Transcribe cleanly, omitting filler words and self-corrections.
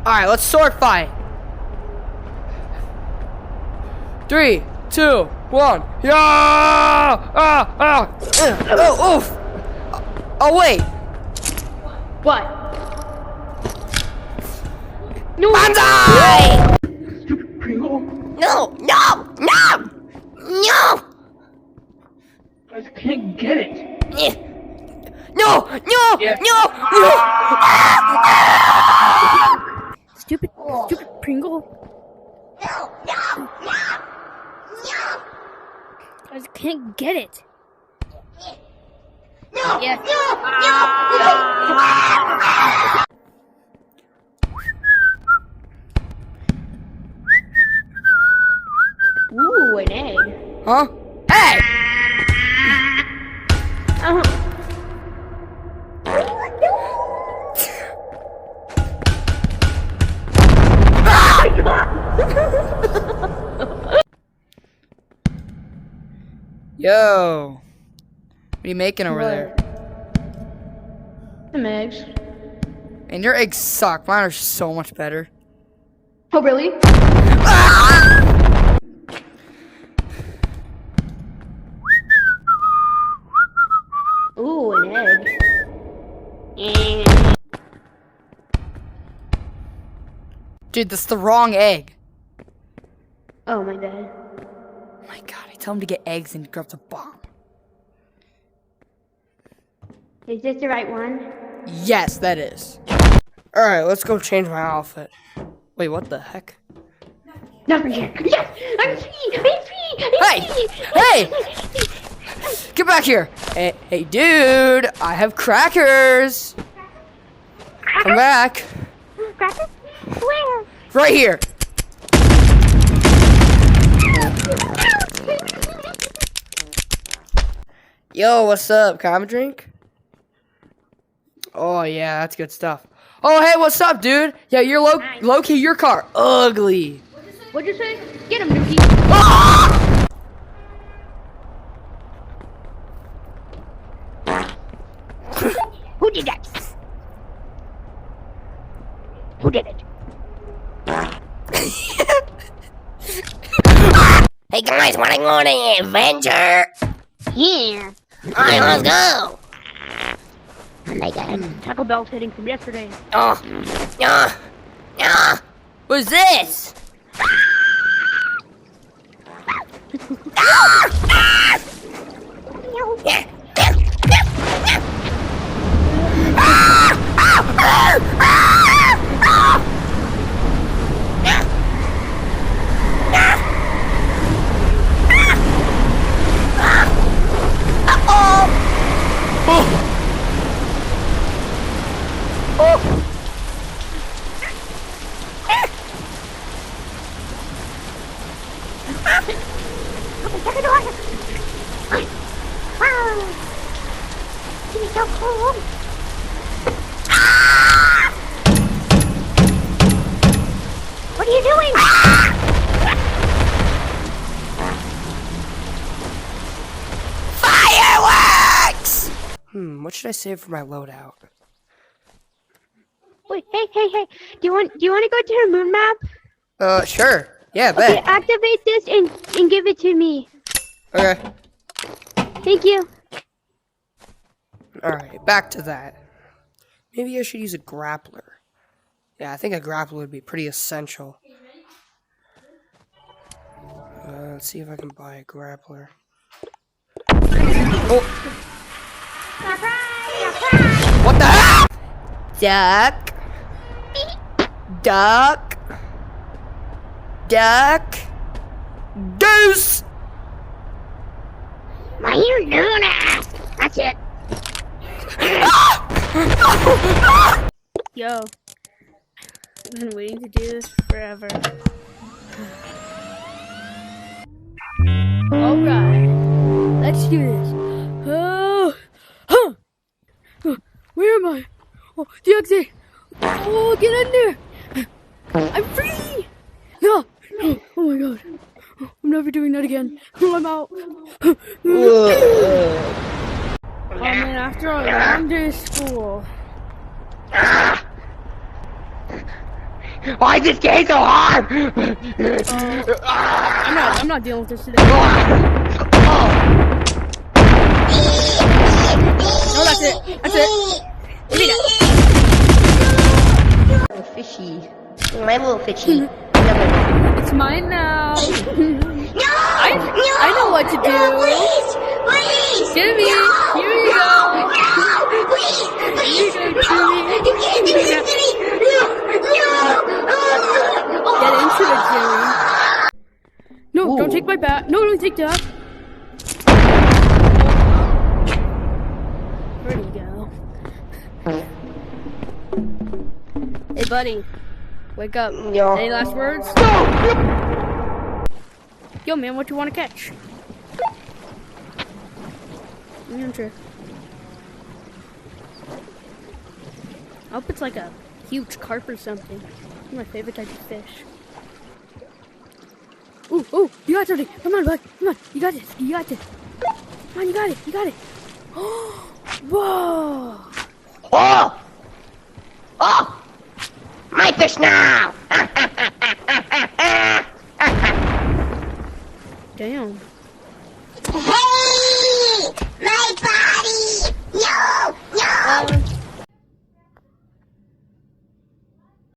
Alright, let's sword fight. 3, 2, 1. Yeah! Oh, oof! Oh, wait! What? No! Banzai! No, no, no, no! I can't get it. No! No! Yeah. No! No! Stupid Pringle. No, no, no, no! I just can't get it. No, Yeah. no, no! Ooh, an egg. Huh? Hey! Yo. What are you making over there? Some eggs. And your eggs suck. Mine are so much better. Oh, really? Ooh, an egg. Dude, that's the wrong egg. Oh, my bad. Oh my god, I tell him to get eggs and grab the bomb. Is this the right one? Yes, that is. Alright, let's go change my outfit. Wait, what the heck? Nothing here. Yes! I'm free! I'm free! Hey! Hey! Get back here! Hey, dude! I have crackers! Come back! Crackers? Where? Right here! Yo, what's up? Can I have a drink? Oh, yeah, that's good stuff. Oh, hey, what's up, dude? Yeah, you're low-key, your car ugly. What'd you say? Get him, Nuki. Ah! Who did that? Who did it? Hey guys, wanna go on an adventure? Yeah. Alright, let's go. I got him. Taco Bell's hitting from yesterday. Oh, What's this? He's so cool. What are you doing? Fireworks! What should I save for my loadout? Wait, hey. Do you want to go to the moon map? Sure. Yeah, Okay, bet. activate this and give it to me. Okay. Thank you. Alright, back to that. Maybe I should use a grappler. Yeah, I think a grappler would be pretty essential. Let's see if I can buy a grappler. Oh! What the heck? Duck. Duck. Duck. Goose! My ear Luna! That's it. Yo, I've been waiting to do this forever. Alright, let's do this. Where am I? Oh, the exit! Oh, get in there! I'm free! No! Oh my god. I'm never doing that again. I'm out. Man, after a long day of school. Why is this game so hard? I'm not dealing with this today. No, that's it. That's it. Give me that. Little fishy. My little fishy. It's mine now. No! I know what to do. Please! Please! Give me. Here you go. Please! Please! Here you go, No! Jimmy. You can't do this to me! No! Get into it, Jerry. No, don't take my bat. No, don't take that. Where do you go? Hey, buddy. Wake up. Yo. Any last words? Yo, man, what you want to catch? I'm sure. I hope it's like a huge carp or something. It's my favorite type of fish. Ooh, ooh, you got something. Come on, bud. Come on. You got this. You got this. Come on, you got it. You got it. Whoa. Oh! Oh! My fish now! Damn. Hey! My body! No! No!